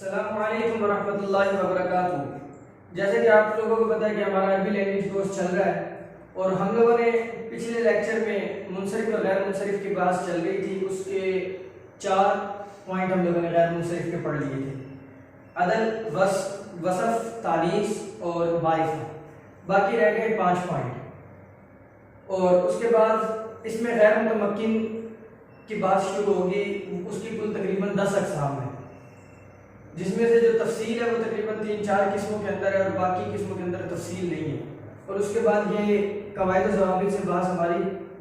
अस्सलामुअलैकुम वरहमतुल्लाहि वबरकातुहू। जैसे कि आप लोगों को पता है कि हमारा अरबी लैंग्वेज कोर्स चल रहा है और हम लोगों ने पिछले लेक्चर में मुनसरिफ और गैर मुनसरिफ की बात चल रही थी। उसके 4 पॉइंट हम लोगों ने गैर मुनसरिफ के पढ़ लिए थे, अदल, वसफ, तानीस और मारिफा। बाकी रह गए 5 पॉइंट और उसके बाद इसमें गैर मुतमक्किन की बात शुरू होगी। उसकी कुल तकरीबन 10 अक़साम है, जिसमें से जो तफसील है वो तकरीबन 3-4 किस्मों के अंदर है और बाकी किस्मों के अंदर तफसील नहीं है। और उसके बाद ये कवायद और ज़वाबित से बात हमारी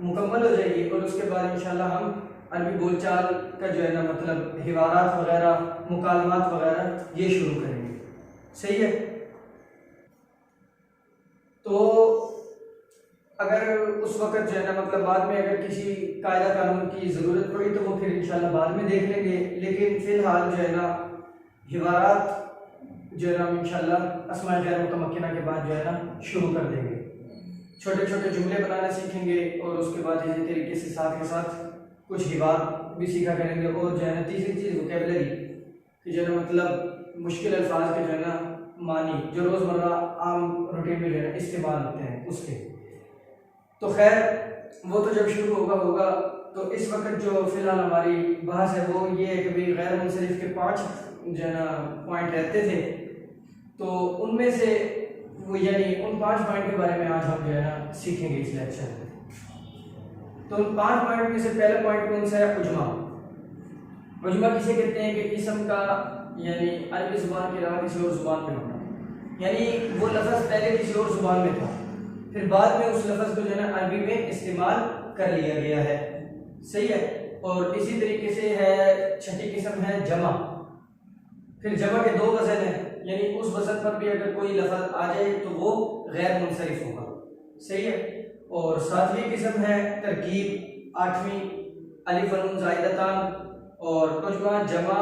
मुकम्मल हो जाएगी और उसके बाद इंशाल्लाह हम अरबी बोलचाल का जो है ना मतलब हिवारात वगैरह, मुकालमात वगैरह ये शुरू करेंगे। सही है। तो अगर उस वक्त जो है ना मतलब बाद में अगर किसी कायदा कानून की ज़रूरत पड़ी तो वो फिर इंशाल्लाह बाद में देख लेंगे, लेकिन फ़िलहाल जो है ना हिवारात जो है ना इंशाल्लाह अस्माए गैर मुतमक्किना के बाद जो है ना शुरू कर देंगे। छोटे छोटे जुमले बनाना सीखेंगे और उसके बाद इसी तरीके से साथ के साथ कुछ हिवार भी सीखा करेंगे। और जो है ना तीसरी चीज़ वोकैबुलरी कि जो है ना मतलब मुश्किल अल्फाज के जो है ना मानी जो रोज़मर्रा आम रूटीन में जो है ना इस्तेमाल होते हैं उसके। तो खैर वो तो जब शुरू होगा तो इस वक्त जो फ़िलहाल हमारी बहस है वो ये है कि भाई गैर मुनसरिफ के 5 जो है ना पॉइंट रहते थे, तो उनमें से वो यानी उन 5 पॉइंट के बारे में आज हम जो है ना सीखेंगे इस लेक्चर में। तो उन 5 पॉइंट में से पहला पॉइंट कौन सा है? उजमा। उजमा किसे कहते हैं कि इस्म का यानी अरबी ज़ुबान के अलावा किसी और ज़ुबान में होना, यानी वो लफ्ज़ पहले किसी और ज़ुबान में था, फिर बाद में उस लफ्ज़ को जो है ना अरबी में इस्तेमाल कर लिया गया है। सही है। और इसी तरीके से है छठी किस्म है जमा। फिर जमा के 2 वज़न हैं, यानी उस वज़न पर भी अगर कोई लफ्ज़ आ जाए तो वो गैर मुनसरिफ होगा। सही है। और 7वीं किस्म है तरकीब, 8वीं अलिफ व नून ज़ाइदतान और उजमा, जमा,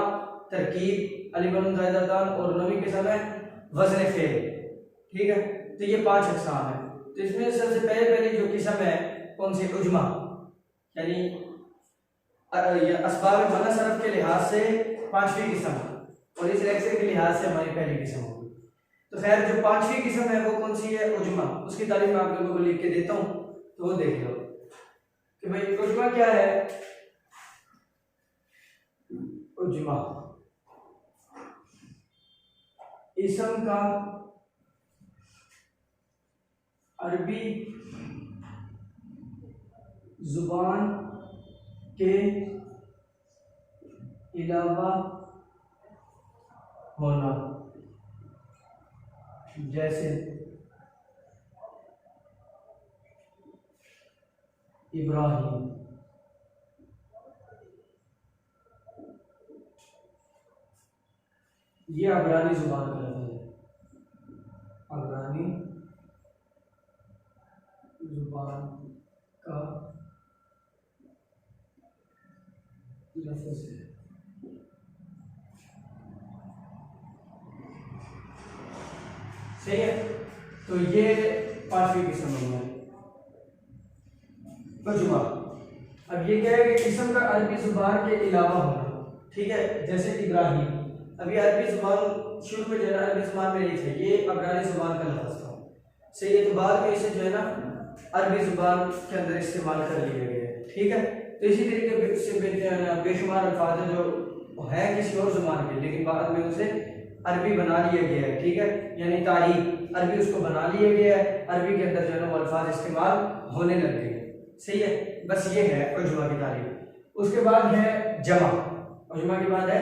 तरकीब, अलिफ व नून ज़ाइदतान और 9वीं किस्म है वज़न फ़ेल। ठीक है। तो ये 5 अक़साम है। तो इसमें सबसे पहले जो किस्म है कौन सी? उजमा, यानी अस्बाब मना सरफ के लिहाज से 5वीं किस्म और इस लेक्चर के लिहाज से हमारी पहली किस्म होगी। तो खैर जो 5वीं किस्म है वो कौन सी है? उजमा। उसकी तारीफ मैं आप लोगों को लिख के देता हूँ तो वो देख लो कि भाई उजमा क्या है। उजमा इस्म का अरबी जुबान के अलावा होना, जैसे इब्राहिम। ये अबरानी जुबान का लफ्ज़ है, अबरानी जुबान का लफ्ज़ है। सही है। तो ये 5वीं किस्म है उजमा। अब ये क्या है कि किस्म का अरबी जुबान के अलावा होना। ठीक है। जैसे इब्राहिम, अभी अरबी जुबान शुरू में जो है ना अरबी जुबान में नहीं थे, ये अबरानी जुबान का लफ्ज़ था। सही है। तो बाद में इसे जो है ना अरबी जुबान के अंदर इस्तेमाल कर लिया गया है। ठीक है। तो इसी तरीके से बेशुमार अल्फाज है जो है किसी और जुबान के, लेकिन बाद में उसे अरबी बना लिया गया है। ठीक है। यानी तारीख अरबी उसको बना लिया गया है, अरबी के अंदर जो है ना वो अल्फाज इस्तेमाल होने लग गए। सही है। बस ये है उजमा की तारीफ। उसके बाद है जमा। उजमा के बाद है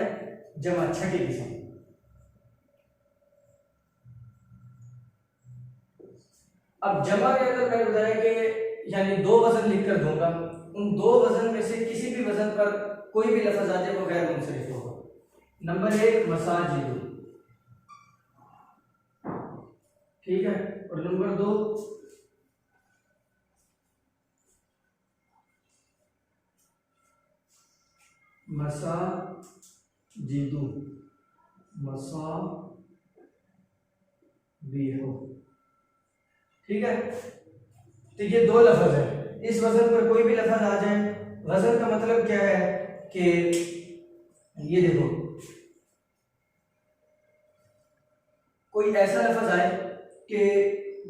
जमा, छठी किस्म। अब जमा के अंदर मैंने बताया कि यानी 2 वज़न लिख कर दूंगा, उन 2 वज़न में से किसी भी वज़न पर कोई भी लफ्ज़ आ जाए वो गैर मुनसरिफ होगा। नंबर 1 मसाजिद। ठीक है। और नंबर 2 मसाजिदु, मसाबिहु। ठीक है। तो ये 2 लफ्ज़ है। इस वज़न पर कोई भी लफ्ज़ आ जाए, वज़न का मतलब क्या है कि ये देखो कोई ऐसा लफ्ज आए कि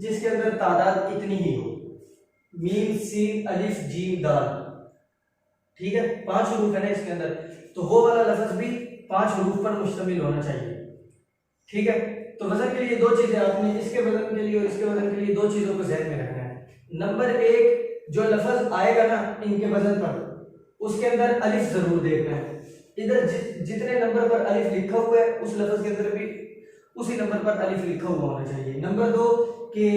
जिसके अंदर तादाद इतनी ही हो, मीम सीन अलिफ जीम दाल, ठीक है, 5 हरूफ है ना इसके अंदर, तो वो वाला लफ्ज भी 5 हरूफ पर मुश्तमिल होना चाहिए, ठीक है। तो वजन के लिए दो चीजें, आपने इसके वजन के लिए और इसके वजन के लिए दो चीजों को ज़हन में रखना है। नंबर एक, जो लफ्ज आएगा ना इनके वजन पर, उसके अंदर अलिफ जरूर देखना है। इधर जितने नंबर पर अलिफ लिखा हुआ है उस लफ्ज के अंदर भी उसी नंबर पर अलिफ लिखा हुआ होना चाहिए। नंबर दो, कि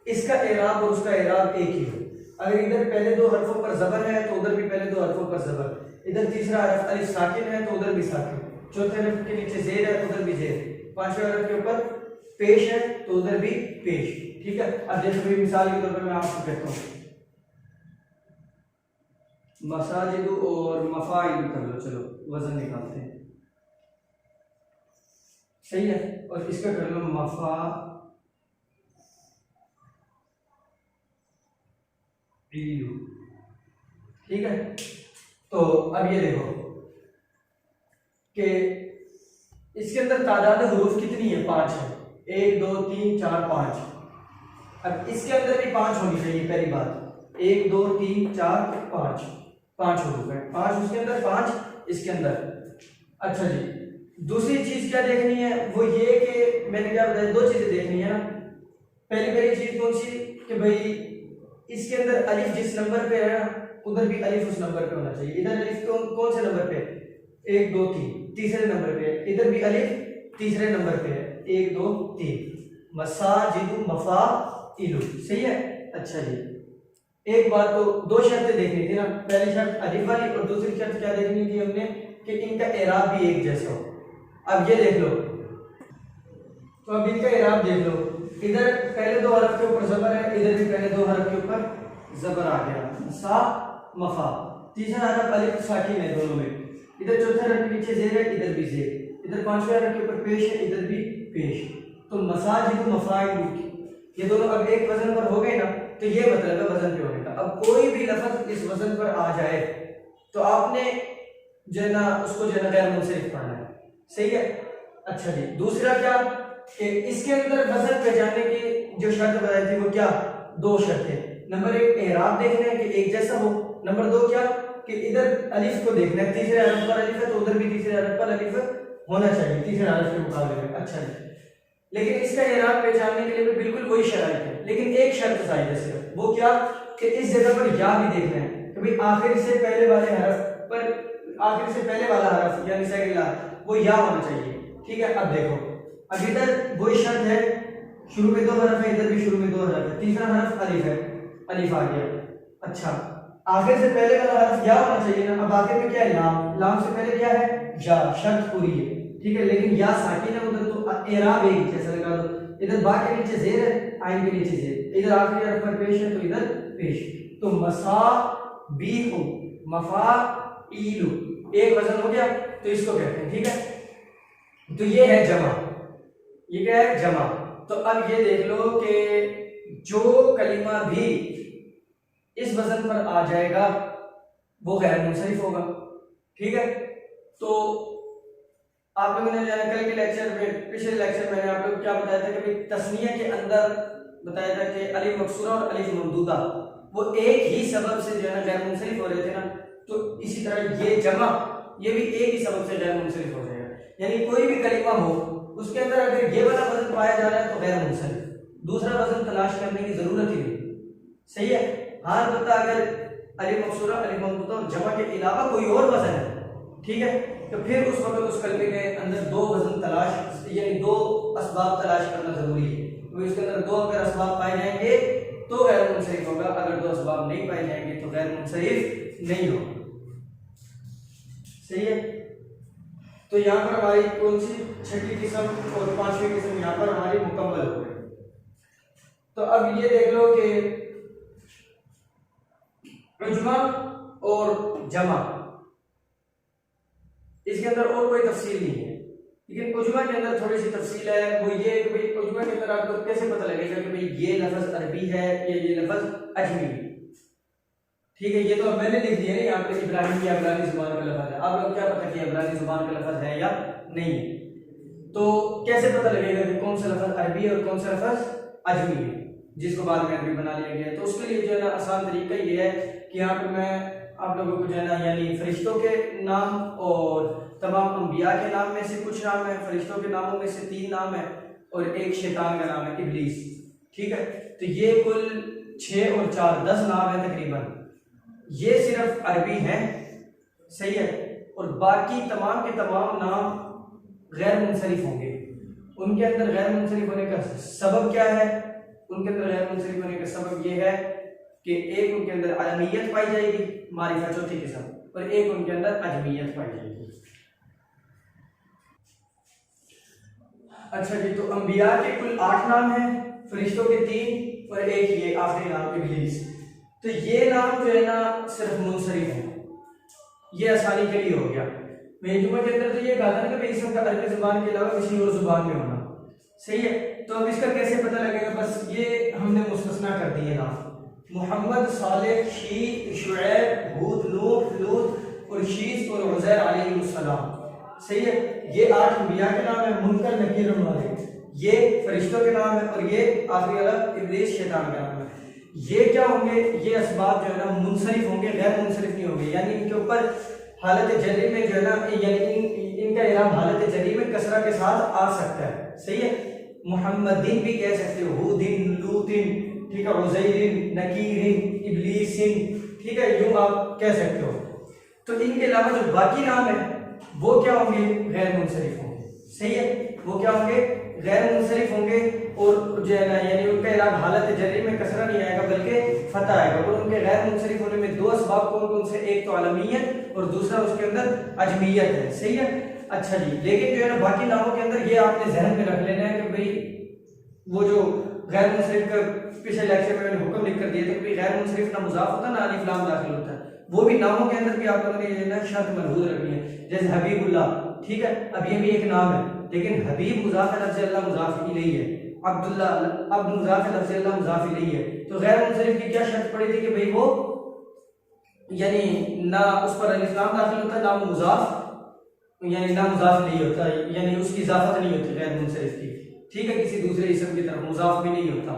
इसका एराब और उसका एराब एक ही हो। अगर इधर पहले 2 हरफों पर जबर है तो उधर भी पहले 2 हरफों पर जबर, इधर तीसरा हरफ अलिफ साकिन है तो उधर भी साकिन, चौथे हरफ के नीचे जेर है तो उधर भी जेर, पांचवें हरफ के ऊपर पेश है तो उधर भी पेश, ठीक है। अब देखो भाई मिसाल के तौर पर मैं आपको कहता हूँ मसाजिदु और मफाइल कर लो, चलो वजन निकालते हैं, सही है। और इसका कर लो मफा इलू, ठीक है। तो अब ये देखो कि इसके अंदर तादाद हुरूफ कितनी है, 5 है, 1 2 3 4 5। अब इसके अंदर भी 5 होनी चाहिए, पहली बात, 1 2 3 4 5, 5 हुरूफ है, 5 उसके अंदर, 5 इसके अंदर। अच्छा जी, दूसरी चीज क्या देखनी है, वो ये कि मैंने क्या बताया, दो चीजें देखनी है ना। पहली चीज कौन सी, कि भाई इसके अंदर अलिफ जिस नंबर पे है उधर भी अलिफ उस नंबर पे होना चाहिए। इधर अलिफ कौन से नंबर पे, 1 2 3 तीसरे नंबर पे, इधर भी अलिफ तीसरे नंबर पे है, 1 2 3, मसाजिदु मफाइलु, सही है। अच्छा जी, एक बात तो दो शर्तें देखनी थी ना, पहली शर्त अलिफ वाली और दूसरी शर्त क्या देखनी थी हमने, कि इनका एराब भी एक जैसा हो। अब ये देख लो, तो अब इनका एराब देख लो, इधर पहले 2 हरफ के ऊपर जबर है, इधर भी पहले 2 हरफ के ऊपर जबर आ गया, सा मफा, तीसरा हरफ अलिफ साकिन है दोनों में, इधर चौथे हरफ के नीचे जेर है, इधर भी जेर, इधर पांचवें हरफ के ऊपर पेश है, इधर भी पेश। तो मसाजिद मफाइल, ये दोनों अब एक वजन पर हो गए ना, तो ये मतलब है वजन पे होने का। अब कोई भी लफ्ज इस वजन पर आ जाए तो आपने जो है ना उसको जो है ना गैर मुंसरिफ पढ़ना है, सही है। अच्छा जी, दूसरा क्या कि इसके अंदर वजन पे जाने की जो शर्त बताई थी वो क्या, 2 शर्तें। नंबर 1 एराब देखना है कि एक जैसा हो, नंबर 2 क्या कि इधर अलिफ को देखना है, तीसरे हरफ पर अलिफ है तो उधर भी तीसरे हरफ पर अलिफ होना चाहिए तीसरे हरफ के मुकाबले में। अच्छा जी, लेकिन इसका एराब पहचानने के लिए भी बिल्कुल वही शर्त है, लेकिन एक शर्त चाहिए सिर्फ, वो क्या कि इस जगह पर या भी देखना है कि भाई आखिर से पहले वाले हरफ पर, आखिर से पहले वाला हरफ यानी सेकंड ला वो या होना चाहिए, ठीक है। अब देखो, अब इधर वही शर्त है, शुरू में 2 हरफ है, इधर भी शुरू में 2 हरफ है, तीसरा हरफ अलिफ है, अलिफ आ गया। अच्छा, आखिर से पहले वाला हरफ या होना चाहिए ना, अब आखिर में क्या है, लाम, लाम से पहले क्या है, या, शर्त पूरी है, ठीक है। लेकिन या साकिन है उधर, तो एराब एक जैसा लगा दो, इधर बा के नीचे जेर है, आइन के नीचे जेर, इधर आखिरी हरफ पर पेश है तो इधर पेश। तो मसा बीहु मफाइलु, एक वजन हो गया, तो इसको कहते हैं, ठीक है। तो ये है जमा, ये क्या है, जमा। तो अब ये देख लो कि जो कलिमा भी इस वजन पर आ जाएगा वो गैर मुंसरिफ होगा, ठीक है। तो आप लोगों ने जाना कल के लेक्चर में, पिछले लेक्चर में मैंने आप लोग क्या बताया था कि भाई तस्निया के अंदर बताया था कि अलिफ मकसूरा और अलिफ ममदूदा वो एक ही सबब से जो है ना गैर मुंसरिफ हो रहे थे ना, तो इसी तरह ये जमा ये भी एक ही सबब से गैर मुंसरिफ हो जाएगा। यानी कोई भी कलिमा हो उसके अंदर अगर ये वाला वजन पाया जा रहा है तो गैर मुंसरिफ, दूसरा वजन तलाश करने की जरूरत ही नहीं, सही है। हाँ बता अगर अलिफ मकसूरा अलिफ ममदूदा और जमा के अलावा कोई और वजन है, ठीक है, तो फिर उस वक्त उस कलमे के अंदर 2 वजन तलाश यानी 2 असबाब तलाश करना जरूरी है। तो इसके अंदर 2 अगर असबाब पाए जाएंगे तो गैर मुंसरिफ होगा, अगर 2 असबाब नहीं पाए जाएंगे तो गैर मुंसरिफ नहीं होगा, सही है। तो यहाँ पर हमारी कौन सी छठी किस्म और 5वीं किस्म यहाँ पर हमारी मुकम्मल हो गई। तो अब ये देख लो कि उजमा और जमा, इसके अंदर और कोई तफसील नहीं है, लेकिन उजमा के अंदर थोड़ी सी तफसील है। वो ये कि भाई उजमा के अंदर आपको कैसे पता लगेगा कि भाई ये लफ्ज अरबी है या ये लफ्ज अजमी, ठीक है। ये तो मैंने लिख दिया है यहाँ पे इब्रानी या इब्रानी जुबान का लफ्ज है, आप लोग क्या पता कि इब्रानी जुबान का लफ्ज है या नहीं है। तो कैसे पता लगेगा कि कौन सा लफ्ज अरबी है और कौन सा लफ्ज अजमी है जिसको बाद में अरबी बना लिया गया है? तो उसके लिए जो है ना आसान तरीका ये है कि यहाँ पर मैं आप लोगों को जो है ना यानी फरिश्तों के नाम और तमाम अंबिया के नाम में से कुछ नाम है, फरिश्तों के नामों में से 3 नाम है और एक शैतान का नाम है इब्लीस। ठीक है, तो ये कुल 6 और 4 10 नाम है तकरीबन। ये सिर्फ अरबी हैं, सही है, और बाकी तमाम के तमाम नाम गैर मुनसरिफ होंगे। उनके अंदर गैर मुनसरिफ होने का सबब क्या है? उनके अंदर गैर मुनसरिफ होने का सबब ये है कि एक उनके अंदर अलमियत पाई जाएगी, मारिफा चौथी किस्म, और एक उनके अंदर अजमियत पाई जाएगी। अच्छा जी, तो अंबिया के कुल 8 नाम हैं, फरिश्तों के 3 और एक ये आखिरी नाम इब्लीस। तो ये नाम जो है ना सिर्फ मुनसरिफ है, ये आसानी के लिए हो गया। मेजुमा के अंदर तो ये कहा था ना कि इसम का अरबी जुबान के अलावा किसी और जुबान में होना, सही है। तो अब इसका कैसे पता लगेगा? बस ये हमने मुस्तस्ना कर दिए नाम, मोहम्मद, सालेह, शी, शुएब, हूद, नूह, लूत और शीस और उज़ैर अलैहिस्सलाम, सही है। ये 8 अंबिया के नाम है, मुनकर, नकीर और मालिक। ये फरिश्तों के नाम है और ये आखिरी वाला इब्लीस शैतान का नाम है। ये क्या होंगे? ये असबाब जो है ना मुनसरिफ होंगे, गैर मुनसरिफ नहीं होंगे, यानी इनके ऊपर हालत जरी में जो है ना यानी इनका इराम हालत जरी में कसरा के साथ आ सकता है, सही है। मुहम्मदिन भी कह सकते हो, हुदिन, लूतिन, ठीक है, उज़ैरिन, नकीरिन, इब्लीसिन, ठीक है, यूं आप कह सकते हो। तो इनके अलावा जो बाकी नाम है वो क्या होंगे? गैर मुनसरिफ होंगे, सही है। वो क्या होंगे? गैर मुनसरिफ होंगे और जो है ना यानी उनका इराम हालत जरी में कसरा नहीं आएगा बल्कि फतह आएगा। और उनके गैर मुनसरिफ होने में 2 असबाब कौन कौन से? एक तो अलमियत और दूसरा उसके अंदर अजमियत है, सही है। अच्छा जी, लेकिन जो है ना बाकी नामों के अंदर ये आपने जहन में रख लेना है कि भाई वो जो गैर मुनसरिफ का पिछले लेक्चर में मैंने हुक्म लिख कर दिया था कि गैर मुनसरिफ ना मुजाफ होता ना अलिफ लाम दाखिल होता है, वो भी नामों के अंदर भी आप लोगों ने ना शर्त महफूज रखनी है। जैसे हबीबुल्लाह, ठीक है, अब ये भी एक नाम है, लेकिन हबीब मुजाफ लफ्ज़ अल्लाह मुजाफ इलैहि है, अब्दुल्ला अब्द मुजाफ लफ्ज़ अल्लाह मुजाफ इलैहि है। तो गैर मुनसरिफ की क्या शर्त पड़ी थी कि भाई वो यानी ना उस पर अलिफ लाम दाखिल होता, ना मुजाफ यानी ना मुजाफ नहीं होता, यानी उसकी इजाफत नहीं होती गैर मुनसरिफ की, ठीक है, किसी दूसरे इसम की तरफ मुजाफ भी नहीं होता।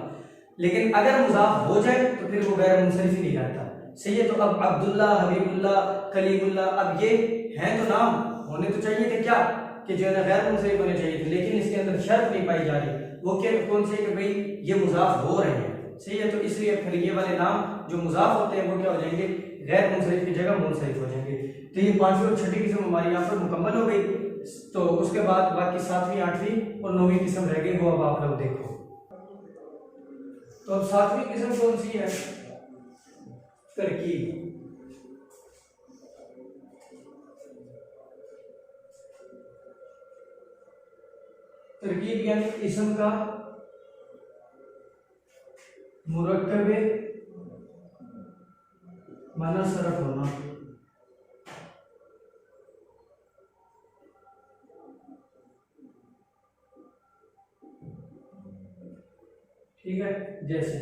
लेकिन अगर मुजाफ हो जाए तो फिर वो गैर मुनसरिफ ही नहीं रहता, सही है। तो अब अब्दुल्ला, हबीबुल्लाह, कलीमुल्लाह, अब ये हैं तो नाम होने तो चाहिए थे क्या कि जो है ना गैर मुनसरिफ होने चाहिए थे, लेकिन इसके अंदर शर्त नहीं पाई जा रही। वो क्या कौन से कि भाई ये मुजाफ हो रहे हैं, सही है। तो इसलिए फिर ये वाले नाम जो मुजाफ होते हैं वो क्या हो जाएंगे? गैर मुनसरिफ की जगह मुनसरिफ हो जाएंगे। तो ये 5वीं और 6ठी किस्म हमारी यहाँ पर मुकम्मल हो गई। तो उसके बाद बाकी 7वीं, 8वीं और 9वीं किस्म रह गई, वो अब आप लोग देखो। तो अब 7वीं किस्म कौन सी है? तरकीब। तरकीब यानी इस्म का मुरक्कबे माना सरफ होना, ठीक है। जैसे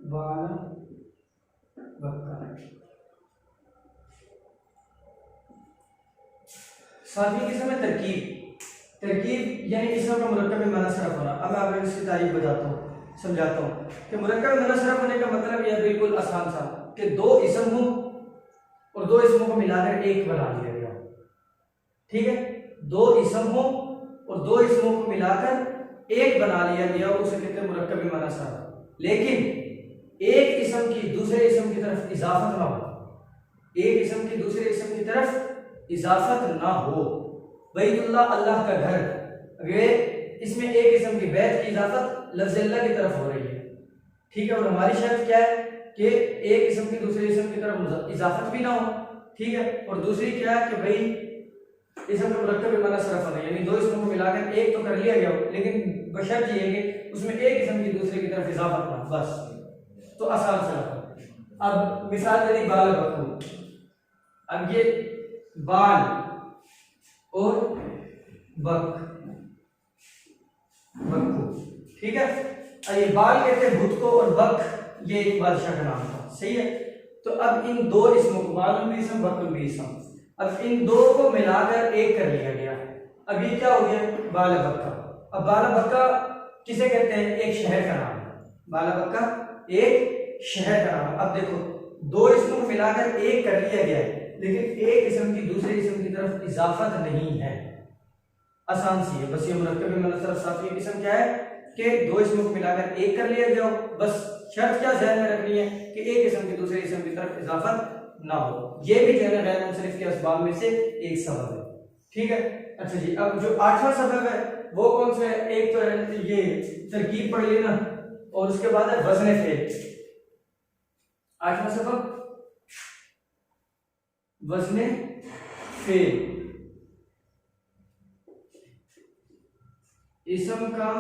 वाला, बक्का। 7वीं किस्म है तरकीब। तरकीब यानी इस्म का मुरक्कब में माना सरफ होना। अब मैं आपको इसकी तारीफ बताता हूँ, समझाता हूँ कि मुरक्कब में माना सरफ होने का मतलब यह बिल्कुल आसान सा कि 2 इस्म हो और 2 इस्मों को मिलाकर एक बना लिया गया, ठीक है। 2 इस्म हो और 2 इस्मों को मिलाकर एक बना लिया गया, उसे कहते हैं मुरक्कब में माना सरफ। लेकिन एक इस्म की दूसरे इस्म की तरफ इजाफत ना हो, एक इस्म की दूसरे इस्म की तरफ इजाफत ना हो। बैतुल्लाह अल्लाह का घर, अगर इसमें एक इस्म की बैत की इजाफत लफ्ज़ अल्लाह की तरफ हो रही है, ठीक है। और हमारी शर्त क्या है कि एक इस्म की दूसरे इस्म की तरफ इजाफत भी ना हो, ठीक है। और दूसरी क्या है कि भाई इस्म का मुरक्कब में माना सरफ होना, यानी 2 इस्मों को मिलाकर एक तो कर लिया गया हो, लेकिन बशर्त ये है कि उसमें एक इस्म की दूसरे की तरफ इजाफत ना, बस। तो आसान सा लगा। अब मिसाल दे दी बाल बकू। अब ये बाल और बक्कू, ठीक है। ये बाल कहते हैं भुत को और बक ये एक बादशाह का नाम था, सही है। तो अब इन दो इसमों को बालुल भी इसम बकुल भी इसम, अब इन दो को मिलाकर एक कर लिया गया। अब ये क्या हो गया, बालबक्का। अब बालबक्का किसे कहते हैं, एक शहर का नाम है। बालबक्का एक शहर का नाम है। अब देखो दो इसमों को मिलाकर एक कर लिया गया है, लेकिन एक इसम की दूसरे इसम की तरफ इजाफत नहीं है। आसान सी है, बस ये मुरक्कब मुनस्सब साफी इसम क्या है कि दो इसमों को मिलाकर एक कर लिया गया हो। बस शर्त क्या ज़हन में रखनी है कि एक इसम की दूसरे इसम की तरफ इजाफत ना हो। ये भी जो है गैर मुनसरिफ के असबाब में से एक सबब है। ठीक है। अच्छा जी, अब जो आठवां सबब है वो कौन सा है, एक तो है ये तरकीब पढ़ लेना और उसके बाद है वज़न फेल। आठवां सबब वज़न फेल, इसम का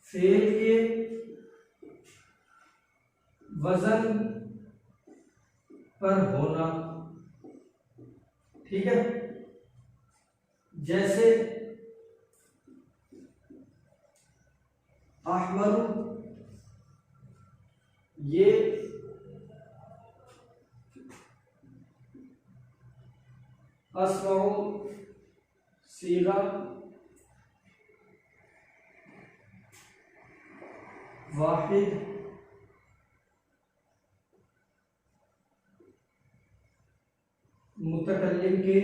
फेल के वजन पर होना। ठीक है, जैसे अहमर, ये अस्माउ सीगा वाहिद मुतकल्लिम के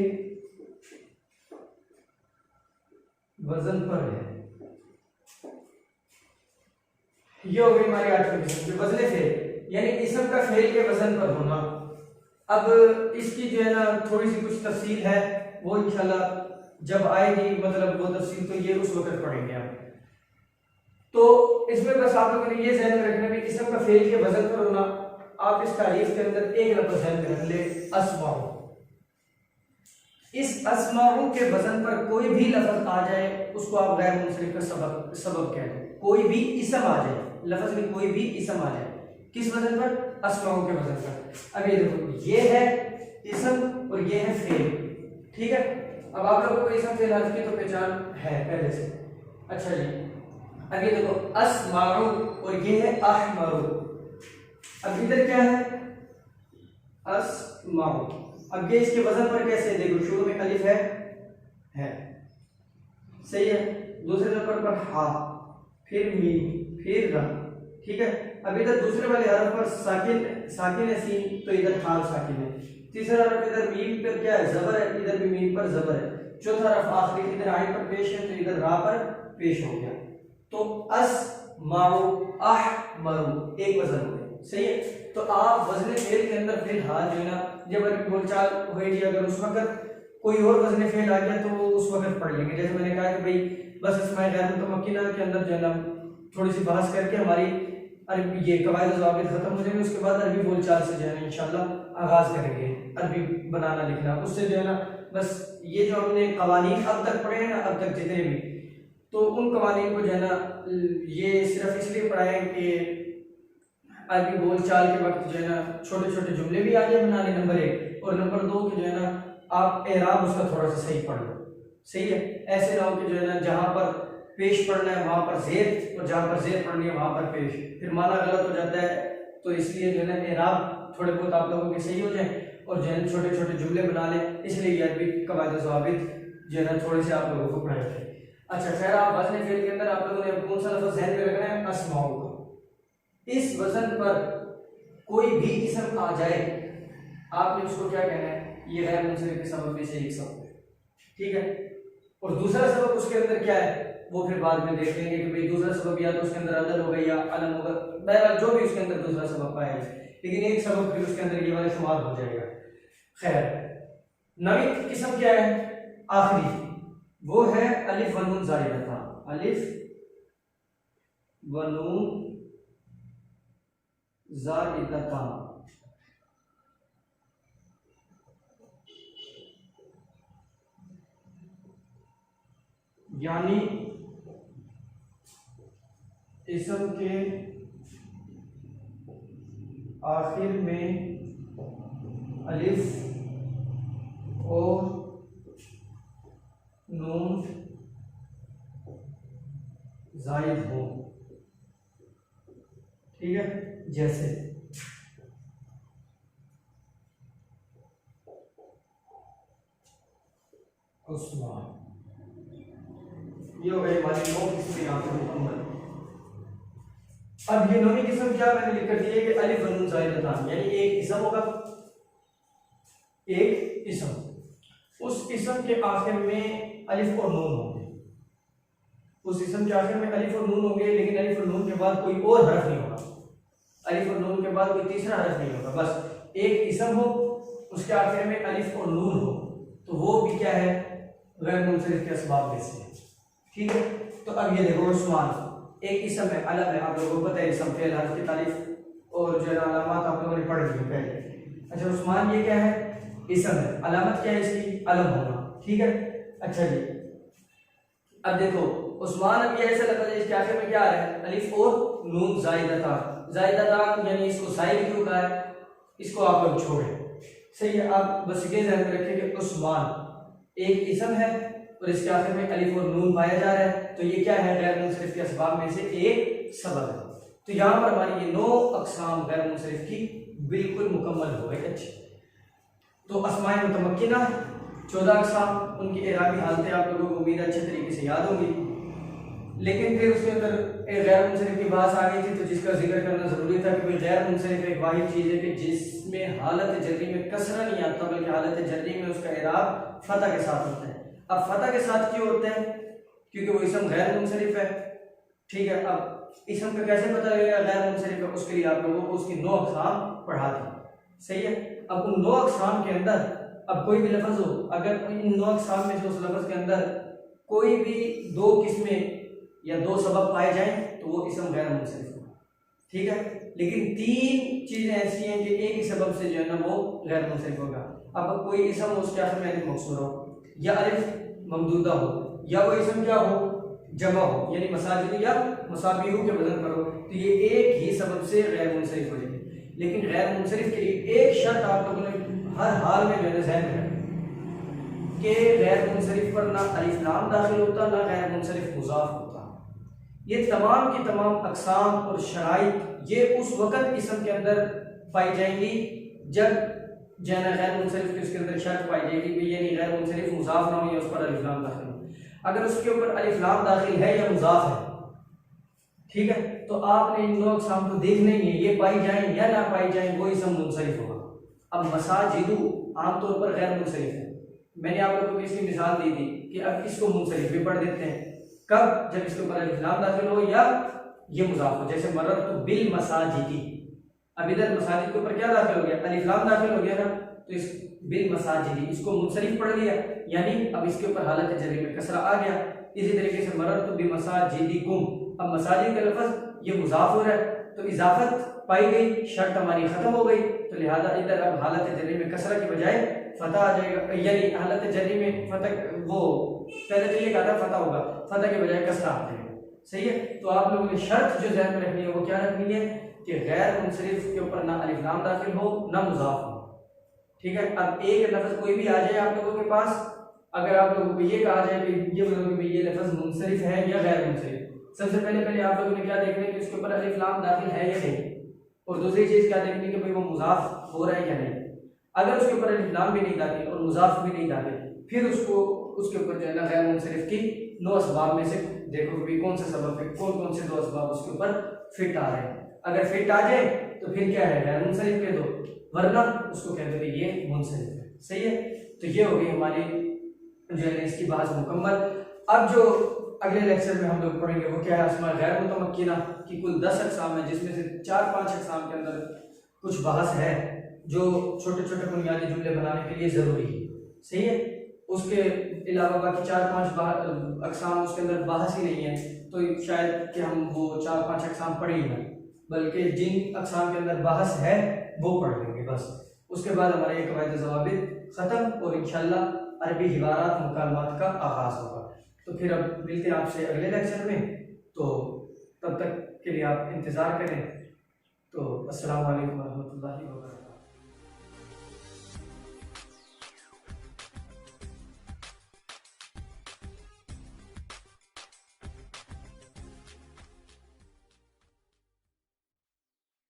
वजन पर है। ये हो गई हमारी आठवीं किस्म, वजन फेल यानी इसम का फेल के वजन पर होना। अब इसकी जो है ना थोड़ी सी कुछ तफसील है, वो इंशाल्लाह जब आएगी, मतलब वो तफसील तो ये उस वक्त पढ़ेंगे हम। तो इसमें बस आप लोगों ने ये ध्यान में रखना कि इसम का फेल के वजन पर होना। आप इस तारीफ के अंदर एक लफ्ज़ ध्यान में रख ले, अस्माउ। इस अस्माउ के वजन पर कोई भी लफ्ज़ आ जाए उसको आप गैर मुनसरिफ का सबब कह दो। कोई भी इसम आ जाए, लफ्ज़ में कोई भी इसम आ जाए, किस वजन पर, अस्माउ के वजन पर। अब ये देखो, ये है इसम और ये है फेल। ठीक है, अब आप लोगों को इसम फेल हर्फ की तो पहचान है पहले से। अच्छा जी, अब ये देखो अस्माउ और ये है अहमरु। अब इधर क्या है, अस्माउ। अब ये इसके वजन पर कैसे, देखो शुरू में अलिफ है सही है, दूसरे नंबर पर हा, फिर मीम, फिर रा। ठीक है, अब इधर दूसरे वाले हरफ पर साकिन है सीन, तो इधर हाल साकिन है। तीसरा हरफ इधर मीम पर क्या है, जबर है, इधर भी मीम पर जबर है। चौथा हरफ आखिरी इधर आइन पर पेश है, तो इधर रा पर पेश हो गया। तो अस्माउ अहमरु एक वजन हो गया। सही है, तो आप वजन फेल के अंदर फिलहाल जो है ना, जब अभी बोलचाल होगी, अगर उस वक्त कोई और वजन फेल आ गया तो उस वक्त पढ़ लेंगे। जैसे मैंने कहा कि भाई बस इसमें गैर मुतमक्किना के अंदर जो है ना थोड़ी सी बहस करके हमारी अरबी ये कवायद ज़वाबित खत्म हो जाएंगे, उसके बाद अरबी बोलचाल से जो है ना इंशाल्लाह आगाज करेंगे अरबी बनाना लिखना। उससे जो है ना बस ये जो हमने कवानीन अब तक पढ़े हैं ना, अब तक जितने भी, तो उन कवानीन को जो है ना ये सिर्फ इसलिए पढ़ाएं कि अरबी बोलचाल के वक्त जो है ना छोटे छोटे जुमले भी आ जाए बनाने, नंबर एक, और नंबर दो कि जो है ना आप एराब उसका थोड़ा सा सही पढ़ लो। सही है, ऐसे ना हो कि जो है ना जहाँ पर पेश पढ़ना है वहां पर जेर, और जहाँ पर जेर पढ़नी है वहां पर पेश, फिर माना गलत हो जाता है। तो इसलिए जो है ना एराब थोड़े बहुत आप लोगों के सही हो जाए और जो है छोटे छोटे जुमले बना लें, इसलिए अरबी कवायद ज़वाबित जो है ना थोड़े से आप लोगों को पढ़ाए थे। अच्छा खैर, आप वज़न फेल के अंदर आप लोगों ने कौन सा लफ्ज़ ज़हन में रखना है, अस्माउ का। इस वजन पर कोई भी इसम आ जाए, आपने उसको क्या कहना है, ये गैर मुनसरिफ के सबब में से एक सबब है। ठीक है, और दूसरा सबब उसके अंदर क्या है वो फिर बाद में देख लेंगे कि भाई दूसरा सबब या तो उसके अंदर अदल होगा या अलम होगा, बहरहाल जो भी उसके अंदर दूसरा सबब पाया है, लेकिन एक सबब फिर उसके अंदर ये वाला शुमार हो जाएगा। खैर, नवी किस्म क्या है, आखिरी, वो है अलिफ व नून ज़ाइदता। अलिफ व नून ज़ाइदता, यानी इसम के आखिर में अलिफ और नून जायद हो। ठीक है, जैसे उस्मान। ये हो गई हमारी 9 किस्में यहाँ पे मुकम्मल। अब ये 9वीं किस्म क्या मैंने लिख कर दी है कि अलिफ व नून ज़ाइदतान, यानी एक इसम होगा, एक इसम, उस इसम के आखिर में अलिफ और नून होंगे, उस इसम के आखिर में अलिफ और नून होंगे, लेकिन अलिफ और नून के बाद कोई और हरफ नहीं होगा, अलिफ और नून के बाद कोई तीसरा हरफ नहीं होगा, बस एक इसम हो उसके आखिर में अलिफ और नून हो, तो वो भी क्या है, गैर मुनसरिफ के असबाब में से, ठीक है। तो अब ये देखो उस्मान एक इसम है, अलम है, आप लोगों को पता है इसम फेल हर्फ की तारीफ और जो अलामत आप लोगों ने पढ़ ली पहले। अच्छा उस्मान ये क्या है, इसम है, अलामत क्या है इसकी, अलम होना, ठीक है। अच्छा जी अब देखो उस्मान, अब ये ऐसा लफ्ज़ है इसके आखिर में क्या आ रहा है, अलिफ और नून ज़ाइदतान, ज़ाइदतान यानी इसको ज़ायद क्यों कहा है, इसको आप लोग छोड़े, सही है। आप बस ये ध्यान में रखें कि उस्मान एक इसम है और इसके आखिर में अलिफ और नून पाया जा रहा है, तो ये क्या है, गैर मुनसरिफ के असबाब में से एक सबब है। तो यहाँ पर हमारी ये 9 अक़साम गैर मुनसरिफ की बिल्कुल मुकम्मल हो गई। अच्छी, तो अस्माए मुतमक्किना 14 अक़साम, उनकी एराबी हालतें आप लोगों को उम्मीद अच्छे तरीके से याद होंगी, लेकिन फिर उसके अंदर एक गैर मुनसरिफ की बात आ गई थी, तो जिसका जिक्र करना जरूरी था कि गैर मुनसरिफ एक वाहिद चीज़ है कि जिसमें हालत जर्री में कसरा नहीं आता, बल्कि हालत जर्री में उसका एराब फतह के साथ होता है। अब फतह के साथ क्यों होते हैं, क्योंकि वो इसम गैर मुनसरिफ है, ठीक है। अब इसम का कैसे पता लगेगा गैर मुनसरिफ है, उसके लिए आप लोगों को उसकी 9 अक़साम पढ़ा दी, सही है। अब उन 9 अक़साम के अंदर अब कोई भी लफ्ज़ हो, अगर इन 9 अक़साम में से उस लफ्ज़ के अंदर कोई भी 2 किस्में या 2 सबब पाए जाएं तो वो इसम गैर मुनसरिफ होगा, ठीक है। लेकिन 3 चीज़ें ऐसी हैं कि एक ही सबब से जो है ना वो गैर मुनसरिफ होगा। अब कोई इसम हो उसके आखिर में अलिफ मकसूरा हो, या अलिफ ममदूदा हो, या वो इसम क्या हो, जमा हो, यानी मसाजिद या मसाबीहू के वजन पर हो, तो ये एक ही सबब से गैर मुनसरिफ हो जाएगी। लेकिन गैर मुनसरिफ के लिए एक शर्त आप लोगों ने हर हाल में जो है ज़हन में रखनी कि गैर मुनसरिफ पर ना अलिफ लाम दाखिल होता, ना गैर मुनसरिफ मुज़ाफ होता। ये तमाम की तमाम अक़साम और शराइत ये उस वक़्त इसम के अंदर पाई जाएंगी जब जाना गैर मुनसरिफ की उसके अंदर शर्त पाई जाएगी, यानी गैर मुनसरिफ मुज़ाफ ना हो या उस पर अलिफ लाम दाखिल हो। अगर उसके ऊपर अलिफ लाम दाखिल है या मुज़ाफ है, ठीक है, तो आपने इन 9 अक़साम को देखना ही है, ये पाई जाए या ना पाई जाए वो इसम मुनसरिफ होगा। अब मसाजिदु आमतौर पर गैर मुनसरिफ है, मैंने आप लोगों को इसकी मिसाल दी थी कि अब इसको मुनसरिफ भी पढ़ देते हैं, कब, जब इसके ऊपर अलिफ लाम दाखिल हो या ये मुज़ाफ हो, जैसे मररतु बिल मसाजिदी, अब इधर मसाजिद के ऊपर क्या दाखिल हो गया, अलिफ लाम दाखिल हो गया ना, तो इस बिल मसाजिदी इसको मुनसरिफ पढ़ लिया, यानी अब इसके ऊपर हालत जरी में कसरा आ गया। इसी तरीके से मररतु बि मसाजिदिकुम, अब मसाजिद का लफ्ज़ ये मुज़ाफ हो रहा है, तो इजाफत पाई गई, शर्त हमारी खत्म हो गई, तो लिहाजा इधर अब हालत जरी में कसरा की बजाय फतह आ जाएगा, यानी हालत जरी में फतह, वो पहले तो ये कहा था फतह होगा, फतह के बजाय कसरा आ जाएगा, सही है। तो आप लोगों ने शर्त जो ध्यान में रखनी है वो क्या रखनी है कि गैर मुनसरिफ के ऊपर ना अलिफ लाम दाखिल हो ना मुज़ाफ हो, ठीक है। अब एक लफ्ज़ कोई भी आ जाए आप लोगों के पास, अगर आप लोगों को ये कहा जाए कि ये बताओ कि ये लफ्ज़ मुनसरिफ है या गैर मुनसरिफ, सबसे पहले आप लोगों ने क्या देखना है कि उसके ऊपर अलिफ लाम दाखिल है या नहीं, और दूसरी चीज़ क्या देखनी है कि भाई वो मुज़ाफ हो रहा है या नहीं। अगर उसके ऊपर अलिफ लाम भी नहीं दाखिल और मुज़ाफ भी नहीं दाखिल, फिर उसको उसके ऊपर जो है ना गैर मुनसरिफ की 9 असबाब में से देखो कि कौन से सबब पे कौन से 2 असबाब उसके ऊपर फिट आ रहे हैं। अगर फिट आ जाए तो फिर क्या है, गैर मुनसरिफ कह दो, वरना उसको कह दो कि ये मुनसरिफ है, सही है। तो ये हो गई हमारी जो है इसकी बात मुकम्मल। अब जो अगले लेक्चर में हम लोग पढ़ेंगे वो क्या है, अस्मा गैर मुतमक्किना की कुल 10 अक़साम है, जिसमें से 4-5 अक़साम के अंदर कुछ बहस है जो छोटे छोटे बुनियादी जुमले बनाने के लिए ज़रूरी है, सही है। उसके अलावा बाकी 4-5 अक़साम उसके अंदर बहस ही नहीं है, तो शायद कि हम वो 4-5 अक़साम पढ़े ही ना, बल्कि जिन अक़साम के अंदर बहस है वो पढ़ लेंगे बस। उसके बाद हमारे ये कवायद ज़वाबित ख़त्म और इंशाअल्लाह अरबी हिबारात मुकालमात का आगाज़ होगा। तो फिर अब मिलते हैं आपसे अगले लेक्चर में, तो तब तक के लिए आप इंतज़ार करें। तो अस्सलाम वालेकुम रहमतुल्लाहि व बरकातहू।